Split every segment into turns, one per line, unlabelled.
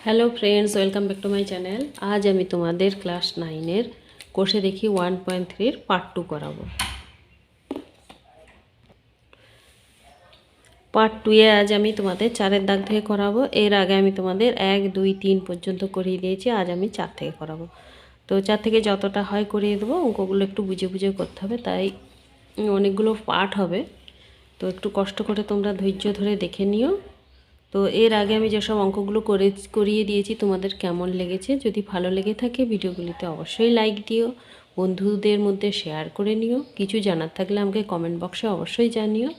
Hello friends, welcome back to my channel. আজ আমি তোমাদের ক্লাস 9-এর কোষে দেখি 1.3-এর পার্ট 2 করাবো। পার্ট 2-এ আজ আমি তোমাদের 4-এর দাগ থেকে করাবো। এর আগে আমি তোমাদের 1, 2, 3 পর্যন্ত করিয়ে দিয়েছি। আজ আমি 4 থেকে করাবো। তো 4 থেকে যতটা হয় করিয়ে দেবো। অঙ্কগুলো একটু বুঝে বুঝে করতে হবে, তাই অনেকগুলো পার্ট হবে। তো একটু কষ্ট করে তোমরা ধৈর্য ধরে দেখে নিও। তো এর আগে আমি যেসব অঙ্কগুলো করিয়ে দিয়েছি তোমাদের কেমন লেগেছে, যদি ভালো লেগে থাকে ভিডিওগুলিতে অবশ্যই লাইক দিও, বন্ধুদের মধ্যে শেয়ার করে নিও। কিছু জানার থাকলে আমাকে কমেন্ট বক্সে অবশ্যই জানিও।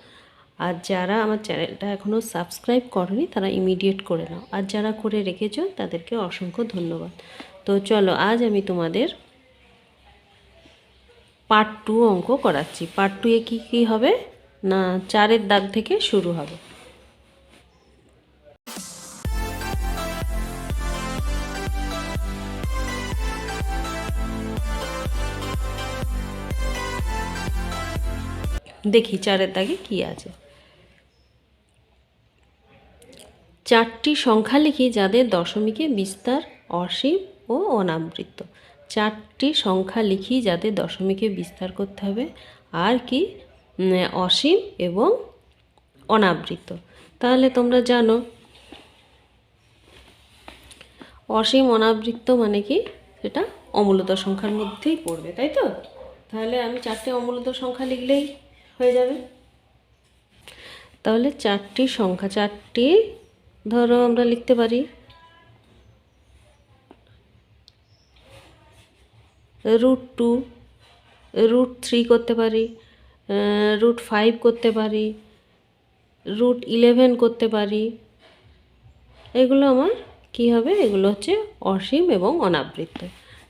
আর যারা আমার চ্যানেলটা এখনও সাবস্ক্রাইব করনি তারা ইমিডিয়েট করে নাও, আর যারা করে রেখেছো তাদেরকে অসংখ্য ধন্যবাদ। তো চলো, আজ আমি তোমাদের পার্ট 2 অঙ্ক করাচ্ছি। পার্ট 2-এ কী হবে না, 4-এর দাগ থেকে শুরু হবে। দেখি 4-এর দাগে কি আছে। 4টি সংখ্যা লিখি যাদের দশমিকে বিস্তার অসীম ও অনাবৃত্ত। 4টি সংখ্যা লিখি যাদের দশমিকে বিস্তার করতে হবে আর কি অসীম এবং অনাবৃত্ত। তাহলে তোমরা জানো অসীম অনাবৃত্ত মানে কি, সেটা অমূলত সংখ্যার মধ্যেই পড়বে, তাই তো? তাহলে আমি 4টে অমূলত সংখ্যা লিখলেই হয়ে যাবে। তাহলে 4টি সংখ্যা, 4টি ধরো আমরা লিখতে পারি √2, √3 করতে পারি, √5 করতে পারি, √11 করতে পারি। এগুলো আমার কি হবে, এগুলো হচ্ছে অসীম এবং অনাবৃত্ত।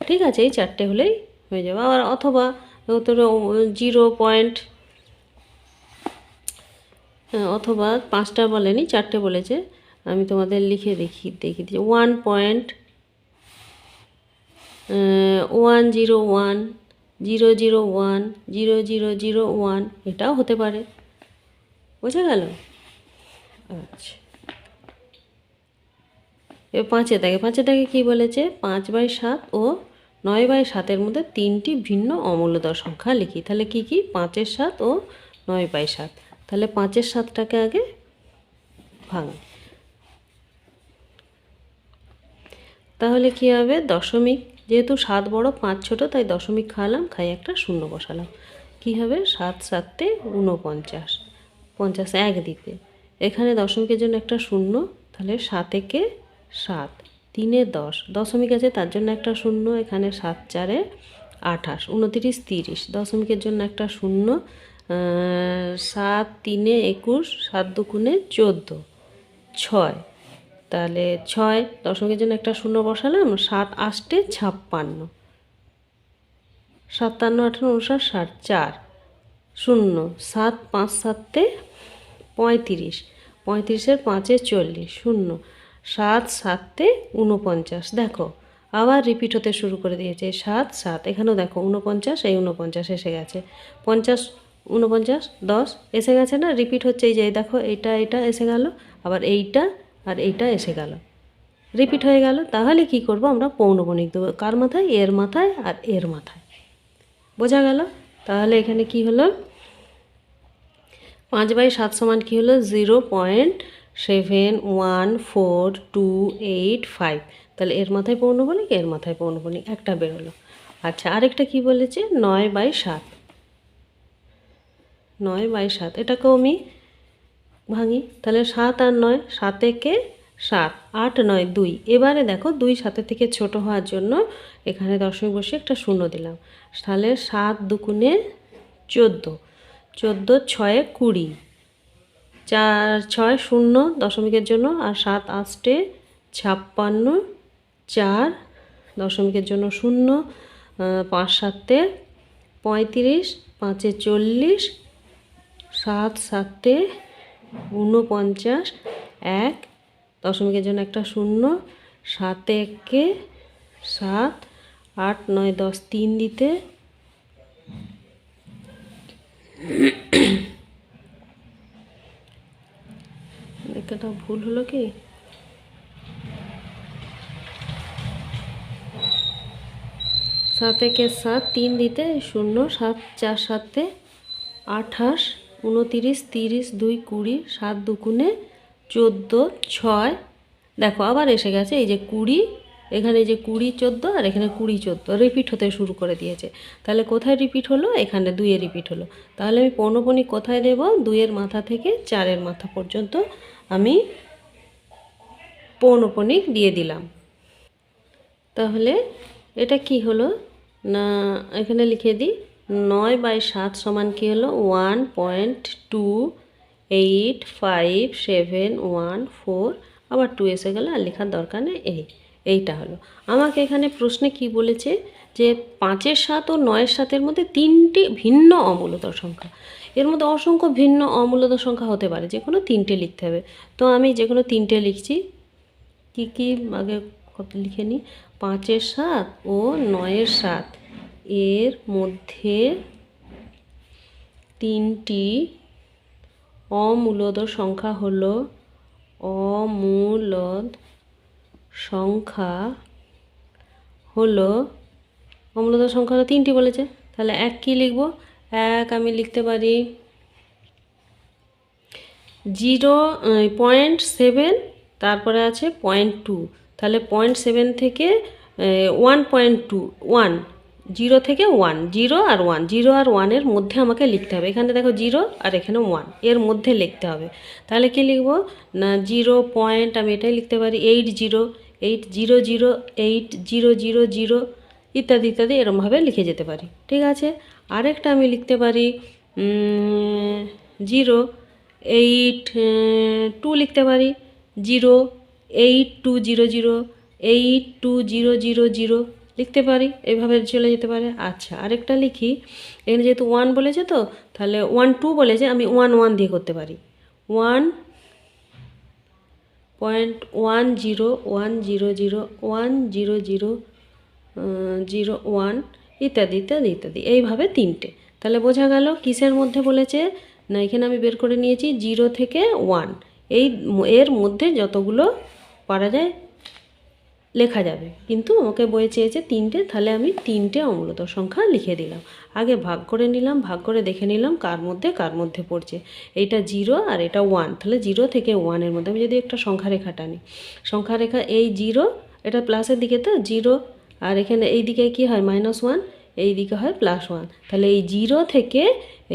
ঠিক আছে, এই 4টে হলেই হয়ে যাবে। আবার অথবা 0 অথবা 5টা বলেনি, 4টে বলেছে। আমি তোমাদের লিখে দেখি 1.101, 001, 0001, এটাও হতে পারে। বোঝা গেল? আচ্ছা, এবার 5-এর দাগে কী বলেছে, 5/7 ও 9/7-এর মধ্যে 3টি ভিন্ন অমূল্যদর সংখ্যা লিখি। তাহলে কি কি, 5/7 ও 9/7। তাহলে 5/7টাকে আগে ভাঙি। তাহলে কি হবে, দশমিক, যেহেতু 7 বড় 5 ছোট, তাই দশমিক খাই একটা শূন্য বসালাম। কি হবে, 7 7 49, 50 এক দিতে। এখানে দশমিকের জন্য একটা শূন্য, তাহলে 7 একে 7, 3 10, দশমিক আছে তার জন্য একটা শূন্য। এখানে 7 4 28, 29 30, দশমিকের জন্য একটা শূন্য। 7 3 21, 7 2 14, 6। তাহলে 6, দশমিকের জন্য একটা শূন্য বসালাম। 7 8 56, 57 18 59 60, 4 0, 7 5 7 35, 35-এর 5 40, 0, 7 7 49। দেখো আবার রিপিট হতে শুরু করে দিয়েছে, 7 7, এখানেও দেখো 49, এই 49 এসে গেছে, 50 49 10 এসে গেছে না, রিপিট হচ্ছে। এই যে দেখো এটা এসে গেল, আবার এইটা আর এইটা এসে গেল, রিপিট হয়ে গেল। তাহলে কি করব, আমরা পৌনঃপুনিক দেবো, কার মাথায়, এর মাথায় আর এর মাথায়। বোঝা গেল? তাহলে এখানে কি হলো, 5/7 সমান কি হলো, 0.714285। তাহলে এর মাথায় পৌনঃপুনিক, এর মাথায় পৌনঃপুনিক, একটা বেরোলো। আচ্ছা, আরেকটা কি বলেছে, 9/7, 9/7, এটাকেও আমি ভাঙি। তাহলে 7 আর 9, 7 একে 7, 8 9 2। এবারে দেখো 2 7 থেকে ছোট হওয়ার জন্য এখানে দশমিক বসে একটা শূন্য দিলাম। তাহলে 7 2 14, 14 6 20, 4 6 0 দশমিকের জন্য, আর 7 8 56, 4 দশমিকের জন্য 0, 5 7 35, 5 40, 7 7 49, 1 দশমিকের জন্য একটা শূন্য, 7 একে 7, 8 9 10, 3 দিতে। লেখাটা ভুল হলো কি, সাত একে সাত, 3 দিতে 0, 7 4 7 28, 29, 30, 2 20, 7 দুগুণে 14, 6। দেখো আবার এসে গেছে এই যে 20, এখানে যে 20 14 আর এখানে 20 14 রিপিট হতে শুরু করে দিয়েছে। তাহলে কোথায় রিপিট হলো? এখানে 2 এ রিপিট হলো। তাহলে আমি পৌনঃপুনিক কোথায় দেব? 2 এর মাথা থেকে 4 এর মাথা পর্যন্ত আমি পৌনঃপুনিক দিয়ে দিলাম। তাহলে এটা কি হলো না, এখানে লিখে দিই 9/7 সমান কী হলো? 1.28571 আবার 2 এসে গেল, আর লেখার দরকার নেই। এইটা হলো। আমাকে এখানে প্রশ্নে কি বলেছে যে 5-এর 7 ও 9-এর 7-এর মধ্যে 3টি ভিন্ন অমূলদ সংখ্যা। এর মধ্যে অসংখ্য ভিন্ন অমূলদ সংখ্যা হতে পারে, যে কোনো 3টে লিখতে হবে। তো আমি যে কোনো 3টে লিখছি। কী কী আগে কত লিখে নিই? 5-এর 7 ও 9-এর 7 এর মধ্যে 3টি অমূলদ সংখ্যা হলো অমূলদ সংখ্যা হলো 3টি বলেছে। তাহলে 1 কী লিখব? 1 আমি লিখতে পারি 0.7, তারপরে আছে 0.2। তাহলে 0.7 থেকে 1.2, 1, 0 থেকে 1, 0 আর 1, 0 আর 1-এর মধ্যে আমাকে লিখতে হবে। এখানে দেখো 0 আর এখানে 1, এর মধ্যে লিখতে হবে। তাহলে কি লিখব না 0 পয়েন্ট, আমি এটাই লিখতে পারি 80, 800, 8000 ইত্যাদি ইত্যাদি, এরমভাবে লিখে যেতে পারি। ঠিক আছে। আরেকটা আমি লিখতে পারি 0.82 লিখতে পারি, 0.8200, 82000 লিখতে পারি। এইভাবে চলে যেতে পারে। আচ্ছা, আরেকটা লিখি। এখানে যেহেতু 1 বলেছে, তো তাহলে 1.2 বলেছে, আমি 1 দিয়ে করতে পারি। 1.10100100001 ইত্যাদি ইত্যাদি ইত্যাদি, এইভাবে 3টে। তাহলে বোঝা গেল কিসের মধ্যে বলেছে না, এখানে আমি বের করে নিয়েছি 0 থেকে 1, এর মধ্যে যতগুলো পারা যায় লেখা যাবে। কিন্তু আমাকে বইয়ে চেয়েছে 3টে, তাহলে আমি 3টে অমূলদ সংখ্যা লিখে দিলাম। আগে ভাগ করে নিলাম, ভাগ করে দেখে নিলাম কার মধ্যে পড়ছে। এইটা 0 আর এটা 1, তাহলে 0 থেকে 1-এর মধ্যে আমি যদি একটা সংখ্যা রেখা টানি, সংখ্যা রেখা এই 0, এটা প্লাসের দিকে, তো 0, আর এখানে এই দিকে কী হয়? -1, এই দিকে হয় +1। তাহলে এই 0 থেকে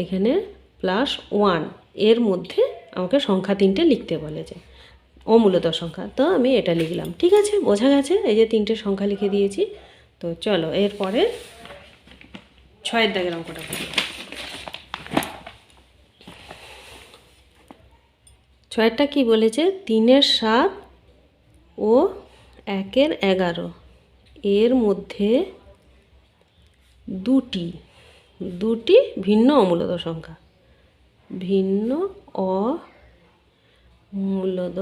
এখানে +1 এর মধ্যে আমাকে সংখ্যা 3টে লিখতে বলেছে, অমূলদ সংখ্যা। তো আমি এটা লিখলাম। ঠিক আছে, বোঝা গেছে? এই যে 3টে সংখ্যা লিখে দিয়েছি। তো চলো এরপরে 6-এর দাগের অঙ্কটা করি। 6-এরটা কি বলেছে? 3-এর 7 ও 1-এর 11 এর মধ্যে দুটি ভিন্ন অমূলদ সংখ্যা, ভিন্ন অমূলদ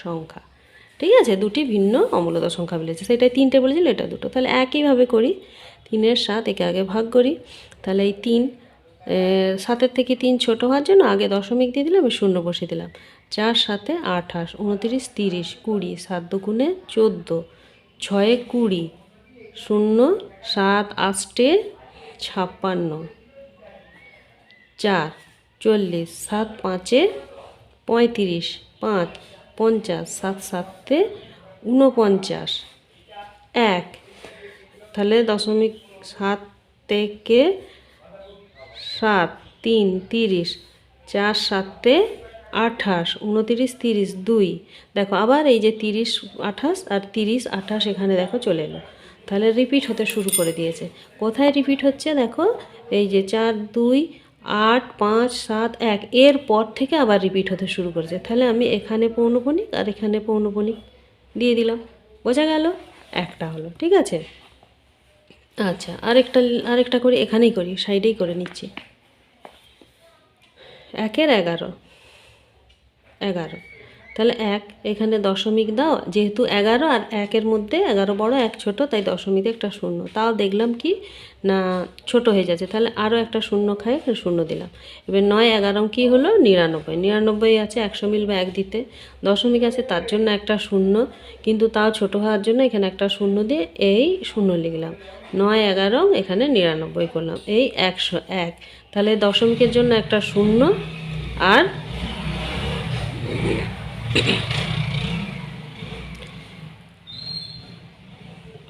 সংখ্যা। ঠিক আছে, দুটি ভিন্ন অমূলদ সংখ্যা বলেছে, সেটাই 3টে বলেছিল, এটা 2টো। তাহলে একইভাবে করি। 3-এর 7 একে আগে ভাগ করি। তাহলে এই 3, 7-এর থেকে 3 ছোটো হওয়ার জন্য আগে দশমিক দিয়ে দিলাম, 0 বসিয়ে দিলাম। 4 7 28, 29 30, 20, 7 দুগুণে 14, 6 20, 0 7 8 56, 4 40, 7 5 35, 5 50, 7 7 49, 1। তাহলে 0.7 থেকে 7 3 30, 4 7 28, 29 30, 2। দেখো আবার এই যে 30 28 আর 30 28 এখানে দেখো চলে এলো। তাহলে রিপিট হতে শুরু করে দিয়েছে। কোথায় রিপিট হচ্ছে দেখো? এই যে 4 2 8 5 7 1 এর পর থেকে আবার রিপিট হতে শুরু করেছে। তাহলে আমি এখানে পৌনঃপুনিক আর এখানে পৌনঃপুনিক দিয়ে দিলাম। বোঝা গেল? একটা হলো। ঠিক আছে। আচ্ছা, আরেকটা করি, এখানেই করি, সাইডেই করে নিচ্ছি। 1-এর 11, তাহলে 1 এখানে দশমিক দাও, যেহেতু 11 আর 1-এর মধ্যে 11 বড় 1 ছোট, তাই দশমিকে একটা শূন্য। তাও দেখলাম কি না ছোট হয়ে যাচ্ছে, তাহলে আরও একটা শূন্য খাই, শূন্য দিলাম। এবার 9 11 কী হলো 99, 99 আছে 100 মিলবে 1 দিতে, দশমিক আছে তার জন্য একটা শূন্য, কিন্তু তাও ছোট হওয়ার জন্য এখানে একটা শূন্য দিয়ে এই শূন্য লিখলাম। 9 11 এখানে 99 করলাম, এই 101। তাহলে দশমিকের জন্য একটা শূন্য আর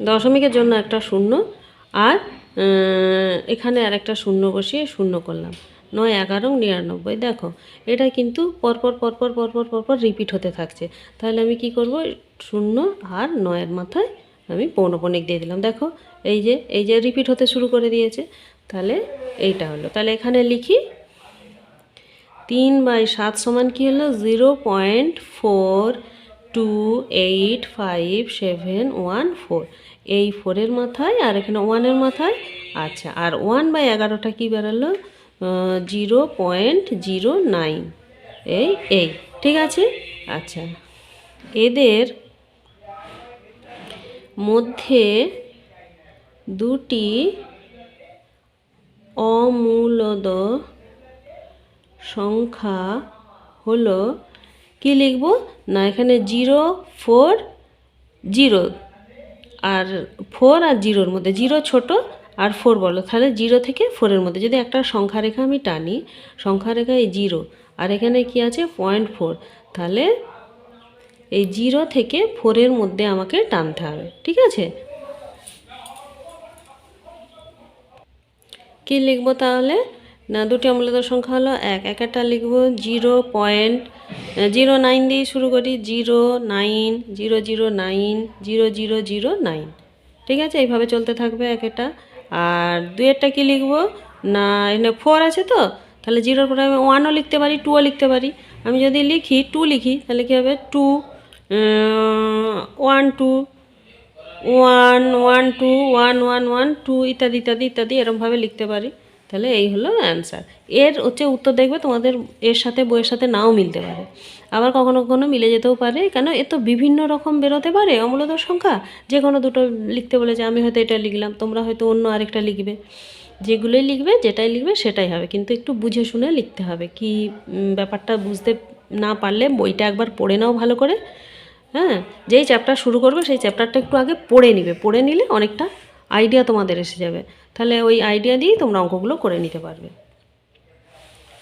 দশমিকের জন্য একটা শূন্য আর এখানে আর একটা শূন্য বসিয়ে শূন্য করলাম। 9 11 99। দেখো এটা কিন্তু পরপর পরপর পরপর পরপর রিপিট হতে থাকছে। তাহলে আমি কি করব, শূন্য আর 9-এর মাথায় আমি পৌনঃপুনিক দিয়ে দিলাম। দেখো এই যে রিপিট হতে শুরু করে দিয়েছে। তাহলে এইটা হলো। তাহলে এখানে লিখি 3/7 সমান কী হলো 0.428574। এই 4-এর মাথায় আর এখানে 1-এর মাথায়। আচ্ছা, আর 1/11টা কী বেরালো 0.09। এই ঠিক আছে। আচ্ছা, এদের মধ্যে দুটি অমূলদ সংখ্যা হলো, কি লিখব না এখানে 0 4 0 আর 4 আর 0-র মধ্যে 0 ছোট আর 4 বলো, তাহলে 0 থেকে 4-এর মধ্যে যদি একটা সংখ্যা রেখা আমি টানি, সংখ্যা রেখা এই 0 আর এখানে কি আছে 0.4, তাহলে এই 0 থেকে 4-এর মধ্যে আমাকে টানতে হবে। ঠিক আছে, কি লিখব তাহলে না দুটি অমূলদ সংখ্যা হলো 1, একটা লিখব 0.09 দিয়ে শুরু করি, 090090009। ঠিক আছে, এইভাবে চলতে থাকবে একটা। আর 2-এরটা কি লিখব না এখানে 4 আছে তো, তাহলে 0-র পরে আমি 1ও লিখতে পারি 2ও লিখতে পারি। আমি যদি লিখি 2 লিখি তাহলে কী হবে 2 1 2 1 1 2 1 1 1 2 ইত্যাদি ইত্যাদি ইত্যাদি এরমভাবে লিখতে পারি। তাহলে এই হলো অ্যান্সার। এর হচ্ছে উত্তর দেখবে তোমাদের এর সাথে বইয়ের সাথে নাও মিলতে পারে, আবার কখনো কখনো মিলে যেতেও পারে, কেন এ তো বিভিন্ন রকম বেরোতে পারে অমূলদ সংখ্যা। যে কোনো দুটো লিখতে বলেছে, আমি হয়তো এটা লিখলাম, তোমরা হয়তো অন্য আরেকটা লিখবে। যেগুলোই লিখবে যেটাই লিখবে সেটাই হবে, কিন্তু একটু বুঝে শুনে লিখতে হবে। কি ব্যাপারটা বুঝতে না পারলে বইটা একবার পড়ে নাও ভালো করে। হ্যাঁ, যেই চ্যাপ্টার শুরু করবে সেই চ্যাপ্টারটা একটু আগে পড়ে নিবে, পড়ে নিলে অনেকটা আইডিয়া তোমাদের এসে যাবে। তাহলে ওই আইডিয়া দিয়েই তোমরা অঙ্কগুলো করে নিতে পারবে।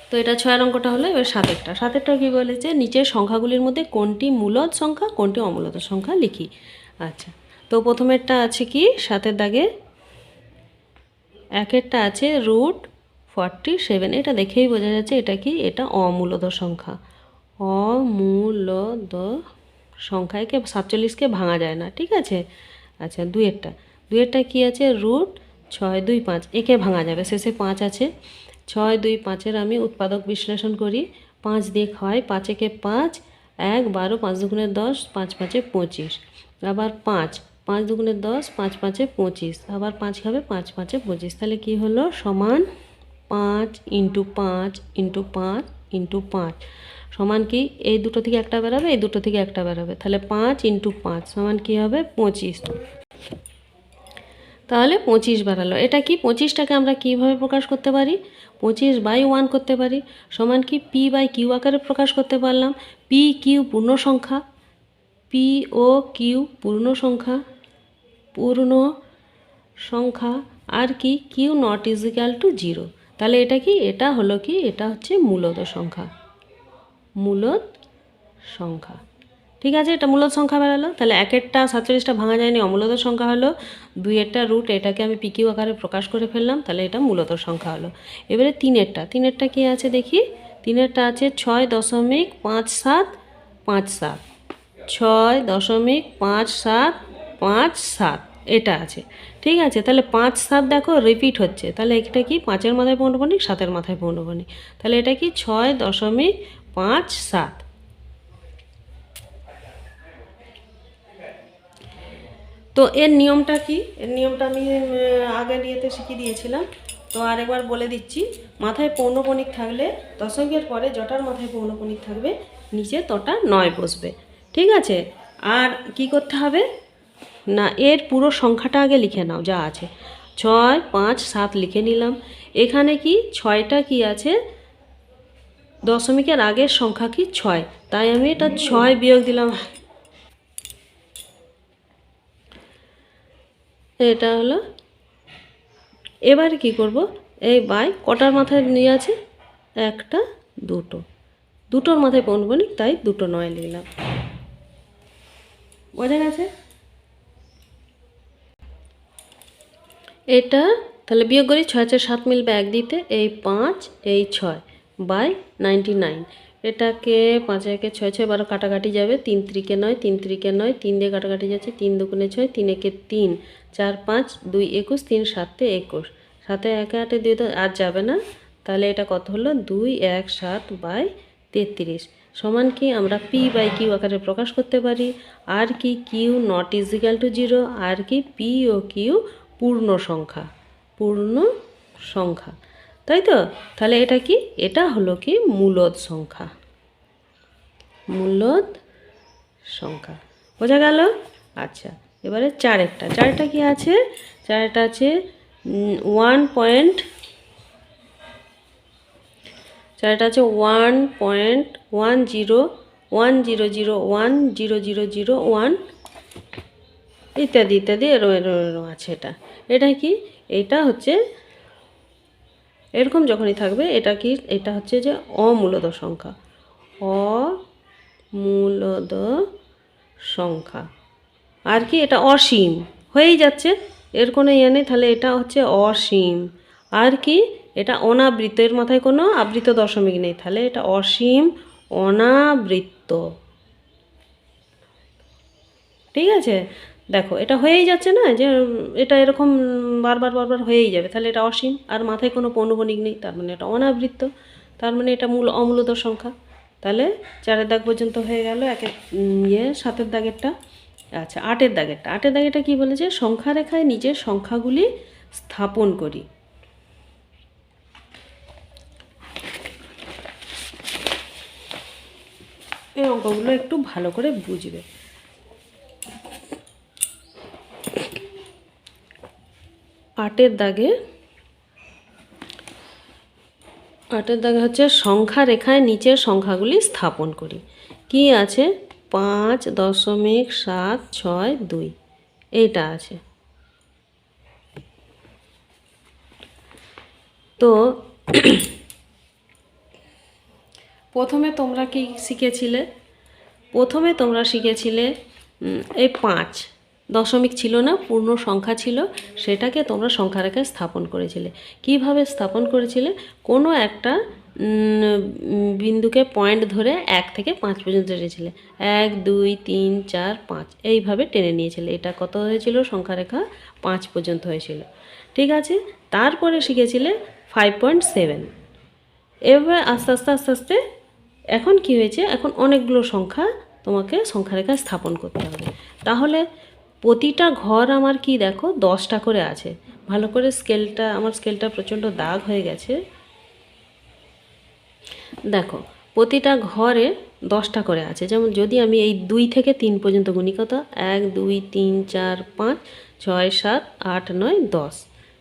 তো এটা 6 অঙ্কটা হলো। এবার 7-এরটা কী বলেছে, নিচের সংখ্যাগুলির মধ্যে কোনটি মূলদ সংখ্যা কোনটি অমূলদ সংখ্যা লিখি। আচ্ছা, তো প্রথমেরটা আছে কি 7-এর দাগে 1-এরটা আছে √47। এটা দেখেই বোঝা যাচ্ছে এটা কি, এটা অমূলদ সংখ্যা। অমূলদ সংখ্যা, একে 47কে ভাঙা যায় না। ঠিক আছে। আচ্ছা, 2-এরটা কি আছে √625। একে ভাঙা যাবে, শেষে 5 আছে। 6 2 5-এর আমি উৎপাদক বিশ্লেষণ করি, 5 দিয়ে খাওয়াই, 5 একে 5 1 12 5 দুগুণে 10 5 5-এ 25, আবার 5 5 দুগুণে 10 5 5-এ 25, আবার 5 খাবে 5 5-এ 25। তাহলে কি হলো সমান 5 × 5 × 5 × 5 সমান কি, এই দুটো থেকে একটা বেরোবে, এই দুটো থেকে একটা বেরোবে, তাহলে 5 × 5 সমান কি হবে 25। তাহলে 25 বাড়ালো। এটা কি 25টাকে আমরা কীভাবে প্রকাশ করতে পারি, 25/1 করতে পারি, সমান কি p/q আকারে প্রকাশ করতে পারলাম। p/q পূর্ণ সংখ্যা, p/q পূর্ণ সংখ্যা আর কি q0 = 0। তাহলে এটা কি, এটা হলো কি, এটা হচ্ছে মূলদ সংখ্যা। ঠিক আছে, এটা মূলদ সংখ্যা বেরালো। তাহলে 1-এরটা 47টা ভাঙা যায়নি, অমূলদ সংখ্যা হলো। 2-এরটা এটাকে আমি PQ আকারে প্রকাশ করে ফেললাম, তাহলে এটা মূলদ সংখ্যা হলো। এবারে 3-এরটা কি আছে দেখি। 3-এরটা আছে 6.5757, 6.5757 এটা আছে। ঠিক আছে, তাহলে 5 7 দেখো রিপিট হচ্ছে, তাহলে এটা কি 5-এর মাথায় পৌনঃপুনিক 7-এর মাথায় পৌনঃপুনিক, তাহলে এটা কি 6.57। তো এর নিয়মটা কি, এর নিয়মটা আমি আগের ইয়েতে শিখিয়ে দিয়েছিলাম, তো আরেকবার বলে দিচ্ছি। মাথায় পৌনঃপুনিক থাকলে দশমিকের পরে জটার মাথায় পৌনঃপুনিক থাকবে নিচে তটা 9 বসবে। ঠিক আছে, আর কি করতে হবে না, এর পুরো সংখ্যাটা আগে লিখে নাও যা আছে। 6 5 7 লিখে নিলাম। এখানে কি 6টা কি আছে, দশমিকের আগের সংখ্যা কি 6, তাই আমি এটা 6 বিয়োগ দিলাম। এটা হলো। এবারে কি করব, এই বাই কটার মাথায় নিয়ে আছে, একটা দুটো, দুটোর মাথায় পড়ব নি, তাই 2 9 লিখলাম। বোঝা গেছে? এটা তাহলে বিয়োগ করি, 6 4 7 মিলবে 1 দিতে, এই 5 এই 6 বাই 99। এটাকে 5 একে 6 6 12 কাটাকাটি যাবে, 3 3 9 3 3 9 3 দিয়ে কাটাকাটি যাচ্ছে, 3 2 6 3 1 3 4 5 2 21 3 7 21, 7 1 8 2 তো আর যাবে না, তাহলে এটা কত হলো 2 1 7 বাই 33 সমান কি আমরা পি বাই কিউ আকারে প্রকাশ করতে পারি। আর কি কিউ নট ইজিক্যাল টু 0, আর কি পি ও কিউ পূর্ণ সংখ্যা, পূর্ণ সংখ্যা, তাই তো? তাহলে এটা কি, এটা হলো কি মূলদ সংখ্যা, মূলদ সংখ্যা। বোঝা গেল? আচ্ছা, এবারে চারেরটা কি আছে, চারেরটা আছে 1.1010010001 ইত্যাদি ইত্যাদি এরকম আছে। এটা কি, এটা হচ্ছে এরকম যখনই থাকবে, এটা কি, এটা হচ্ছে যে অমূলদ সংখ্যা, অমূলদ সংখ্যা। আর কি, এটা অসীম হয়েই যাচ্ছে, এর কোনো ইয়ে নেই, তাহলে এটা হচ্ছে অসীম। আর কি, এটা অনাবৃত, এর মাথায় কোনো আবৃত দশমিক নেই, তাহলে এটা অসীম অনাবৃত্ত। ঠিক আছে, দেখো এটা হয়েই যাচ্ছে না, যে এটা এরকম বারবার বারবার হয়েই যাবে, তাহলে এটা অসীম, আর মাথায় কোনো পৌনঃপুনিক নেই, তার মানে এটা অনাবৃত্ত, তার মানে এটা অমূলদ সংখ্যা। তাহলে 4 দাগ পর্যন্ত হয়ে গেল, 7 দাগেরটা। আচ্ছা, 8 দাগেরটা কি বলেছে, সংখ্যা রেখায় নিজের সংখ্যাগুলি স্থাপন করি। এই অঙ্কগুলো একটু ভালো করে বুঝবে। 8 দাগে হচ্ছে সংখ্যা রেখায় নিচের সংখ্যাগুলি স্থাপন করি। কি আছে, 5.762 এইটা আছে। তো প্রথমে তোমরা কি শিখেছিলে, এই 5 দশমিক ছিল না, পূর্ণ সংখ্যা ছিল, সেটাকে তোমরা সংখ্যা রেখায় স্থাপন করেছিলে। কিভাবে স্থাপন করেছিলে, কোনো একটা বিন্দুকে পয়েন্ট ধরে 1 থেকে 5 পর্যন্ত টেনেছিলে, 1 2 3 4 5 এইভাবে টেনে নিয়েছিলে। এটা কত হয়েছিল, সংখ্যা রেখা 5 পর্যন্ত হয়েছিল। ঠিক আছে, তারপরে শিখেছিলে 5.7। এবার আস্তে আস্তে আস্তে আস্তে এখন কি হয়েছে, এখন অনেকগুলো সংখ্যা তোমাকে সংখ্যা রেখায় স্থাপন করতে হবে। তাহলে প্রতিটা ঘর আমার কি দেখো 10টা করে আছে। ভালো করে আমার স্কেলটা প্রচণ্ড দাগ হয়ে গেছে। দেখো প্রতিটা ঘরে 10টা করে আছে। যেমন যদি আমি এই 2 থেকে 3 পর্যন্ত গুনি, কত, 1 2 3 4 5 6 7 8 9 10,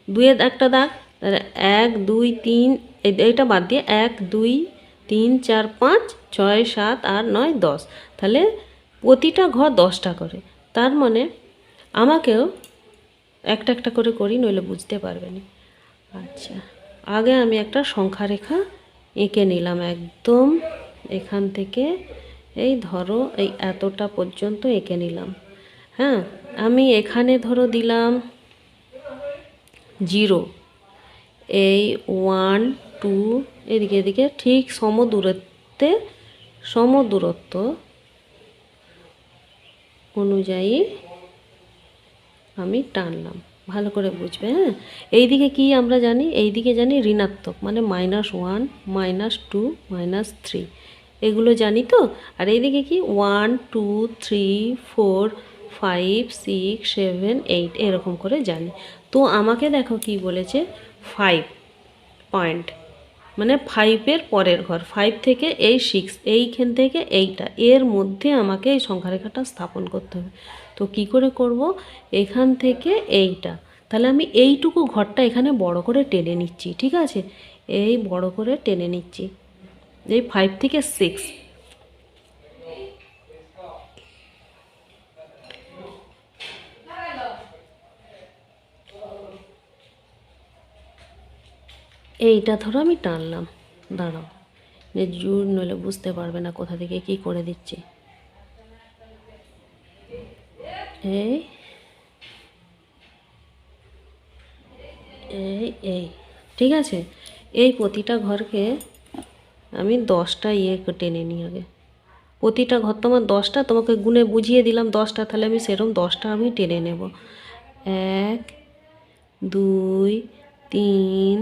2-এর একটা দাগ, তাহলে 1 2 3, এইটা বাদ দিয়ে 1 2 3 4 5 6 7 8 9 10, তাহলে প্রতিটা ঘর 10টা করে। তার মানে আমাকেও একটা একটা করে করি, নইলে বুঝতে পারবে না। আচ্ছা, আগে আমি একটা সংখ্যা রেখা এঁকে নিলাম, একদম এখান থেকে এই ধরো এই এতটা পর্যন্ত এঁকে নিলাম। হ্যাঁ, আমি এখানে ধরো দিলাম 0, এই 1 2 এদিকে ঠিক সমদূরত্ব অনুযায়ী আমি টানলাম। ভালো করে বুঝবে। হ্যাঁ, এইদিকে কি আমরা জানি, এইদিকে জানি ঋণাত্মক, মানে -1 -2 -3 এগুলো জানি তো। আর এইদিকে কি 1 2 3 4 5 6 7 8 এরকম করে জানি। তো আমাকে দেখো কি বলেছে, 5 পয়েন্ট, মানে 5-এর পরের ঘর, 5 থেকে এই 6, এইখান থেকে এইটা, এর মধ্যে আমাকে এই সংখ্যারেখাটা স্থাপন করতে হবে। তো কি করে করব? এখান থেকে এইটা, তাহলে আমি এইটুকু ঘরটা এখানে বড় করে টেনে নিচ্ছি, ঠিক আছে? এই বড় করে টেনে নিচ্ছি, এই 5 থেকে 6। এইটা ধরো আমি টানলাম, দাঁড়াও, জোর নইলে বুঝতে পারবে না কোথা থেকে কি করে দিচ্ছি। এই এই এই ঠিক আছে, এই প্রতিটা ঘরকে আমি 10টা টেনে নিই আগে। প্রতিটা ঘর তোমার 10টা, তোমাকে গুনে বুঝিয়ে দিলাম 10টা, তাহলে আমি সেরকম 10টা আমি টেনে নেব। 1 2 3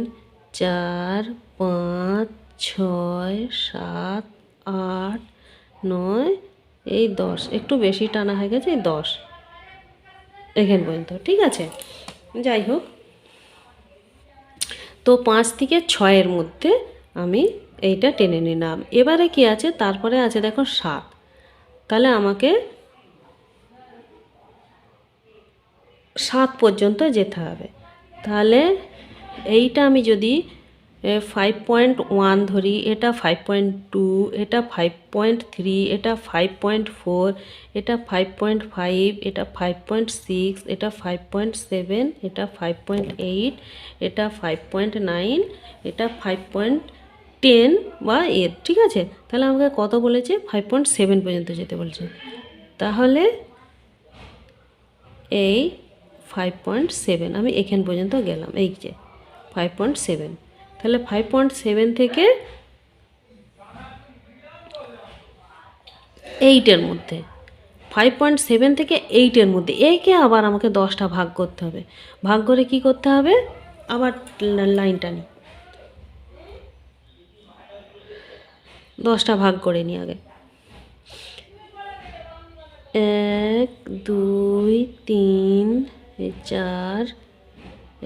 4 5 6 7 8 9, এই 10, একটু বেশি টানা হয়ে গেছে, এই 10 এখান পর্যন্ত, ঠিক আছে? যাই হোক, তো 5 থেকে 6-এর মধ্যে আমি এইটা টেনে নিলাম। এবারে কি আছে? তারপরে আছে দেখো 7, তাহলে আমাকে 7 পর্যন্ত যেতে হবে। তাহলে এইটা আমি যদি 5.1 ধরি, এটা 5.2, এটা 5.3, এটা 5.4, এটা 5.5, এটা 5.6, এটা 5.7, এটা 5.8, এটা 5.9, এটা 5.10 বা এর, ঠিক আছে? তাহলে আমাকে কত বলেছে? 5.7 পর্যন্ত যেতে বলছে। তাহলে এই 5.7 আমি এখান পর্যন্ত গেলাম, এই যে 5.7। তাহলে 5.7 থেকে 8-এর মধ্যে, 5.7 থেকে 8-এর মধ্যে একে আবার আমাকে 10টা ভাগ করতে হবে। ভাগ করে কি করতে হবে? আবার লাইনটা নিই, 10টা ভাগ করে নিই আগে। 1 2 3 এই 4,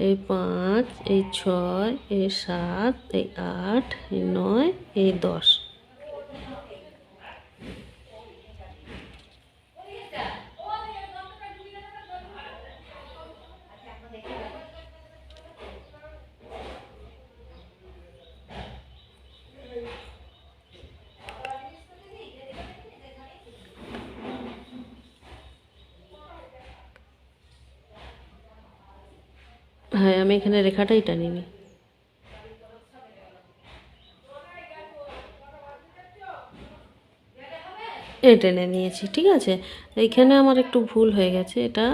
এই 5, এই 6, এই 7, এই 8, এই 9, এই 10। হ্যাঁ, আমি এখানে রেখাটাই টানিনি। টেনে নিয়েছি, ঠিক আছে? এইখানে আমার একটু ভুল হয়ে গেছে, এটা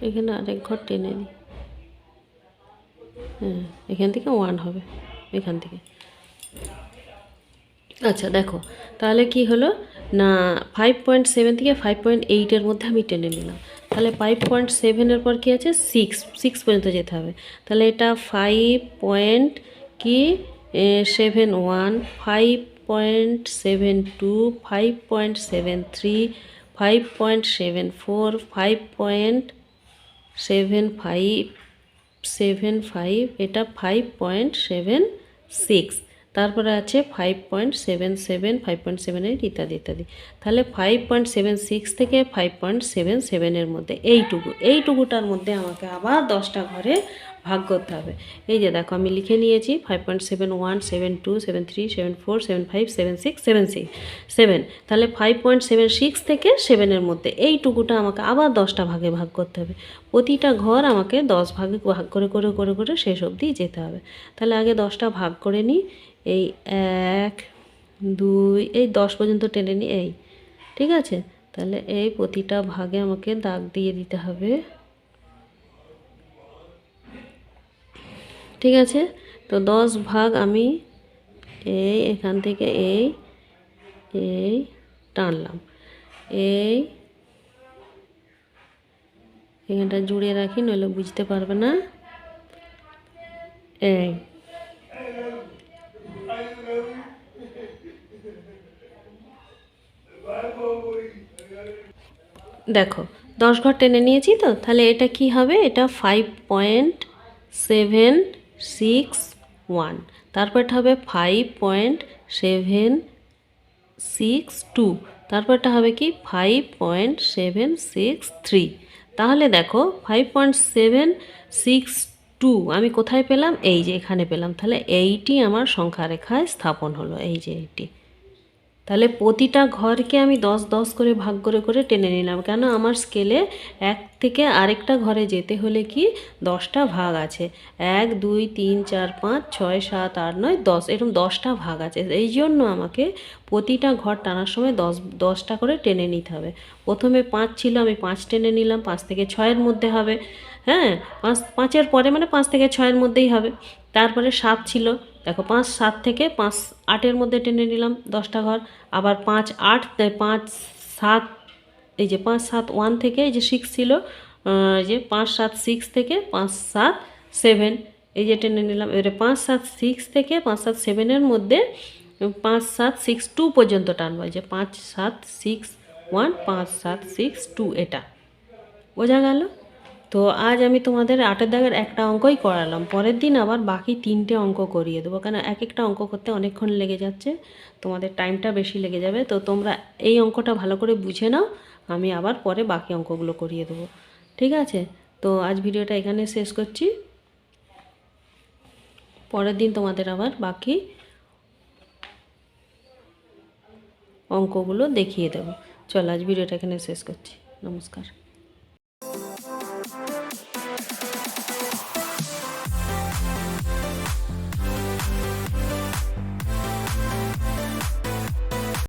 এখানে আরেক ঘর টেনে নিই। হ্যাঁ, এখান থেকে 1 হবে, এখান থেকে। আচ্ছা দেখো, তাহলে কি হলো না, 5.7 থেকে 5.8-এর মধ্যে আমি টেনে নিলাম। তাহলে 5.7-এর পর কি আছে? 6 পর্যন্ত যেতে হবে। তাহলে এটা 5.71, 5.72, 5.73, 5.74, 5.75, এটা 5.76, তারপরে আছে 5.77, 5.78 ইত্যাদি ইত্যাদি। তাহলে 5.76 থেকে 5.77-এর মধ্যে এইটুকুটার মধ্যে আমাকে আবার 10টা ঘরে ভাগ করতে হবে। এই যে দেখো, আমি লিখে নিয়েছি 5.71, 72, 73, 74, 75, 76, 7। তাহলে 5.76 থেকে 7-এর মধ্যে এইটুকুটা আমাকে আবার 10টা ভাগে ভাগ করতে হবে। প্রতিটা ঘর আমাকে 10 ভাগে ভাগ করে করে করে করে শেষ অবধি যেতে হবে। তাহলে আগে 10টা ভাগ করে নিই। এই 1 2, এই 10 পর্যন্ত টেনে নিই, এই, ঠিক আছে? তাহলে এই প্রতিটা ভাগে আমাকে দাগ দিয়ে দিতে হবে, ঠিক আছে? তো 10 ভাগ আমি এই এখান থেকে এই টানলাম, এই এখানটা জুড়ে রাখি, নইলে বুঝতে পারবে না। এই দেখো, 10 ঘর টেনে নিয়েছি তো, তাহলে এটা কি হবে, এটা 5.761, তারপরটা হবে 5.762, তারপরটা হবে কি 5.763। তাহলে দেখো 5.762 আমি কোথায় পেলাম, এই যে এখানে পেলাম। তাহলে এইটি আমার সংখ্যা রেখায় স্থাপন হলো, এই যে এইটি। তাহলে প্রতিটা ঘরকে আমি 10 10 করে ভাগ করে করে টেনে নিলাম, কেন আমার স্কেলে এক থেকে আরেকটা ঘরে যেতে হলে কি 10টা ভাগ আছে, 1 2 3 4 5 6 7 8 9 10, এরকম 10টা ভাগ আছে। এই জন্য আমাকে প্রতিটা ঘর টানার সময় 10টা করে টেনে নিতে হবে। প্রথমে 5 ছিল, আমি 5 টেনে নিলাম, 5 থেকে 6-এর মধ্যে হবে। হ্যাঁ, 5-5-এর পরে মানে 5 থেকে 6-এর মধ্যেই হবে। তারপরে 7 ছিল, দেখো 5 7 থেকে 5 8-এর মধ্যে টেনে নিলাম 10টা ঘর। আবার 5 8 5 7, এই যে 5 7 1 থেকে এই যে 6 ছিল, এই যে 5 7 6 থেকে 5 7 7, এই যে টেনে নিলাম। এবারে 5 7 6 থেকে 5 7 7-এর মধ্যে 5 7 6 2 পর্যন্ত টানবো, এই যে 5 7 6 1 5 7 6 2, এটা বোঝা গেল? তো আজ আমি তোমাদের 8-এর দাগের একটা অঙ্কই করালাম, পরের দিন আবার বাকি 3টে অঙ্ক করিয়ে দেবো, কেন এক একটা অঙ্ক করতে অনেকক্ষণ লেগে যাচ্ছে, তোমাদের টাইমটা বেশি লেগে যাবে। তো তোমরা এই অঙ্কটা ভালো করে বুঝে নাও, আমি আবার পরে বাকি অঙ্কগুলো করিয়ে দেবো, ঠিক আছে? তো আজ ভিডিওটা এখানে শেষ করছি, পরের দিন তোমাদের আবার বাকি অঙ্কগুলো দেখিয়ে দেবো। চলো আজ ভিডিওটা এখানে শেষ করছি, নমস্কার।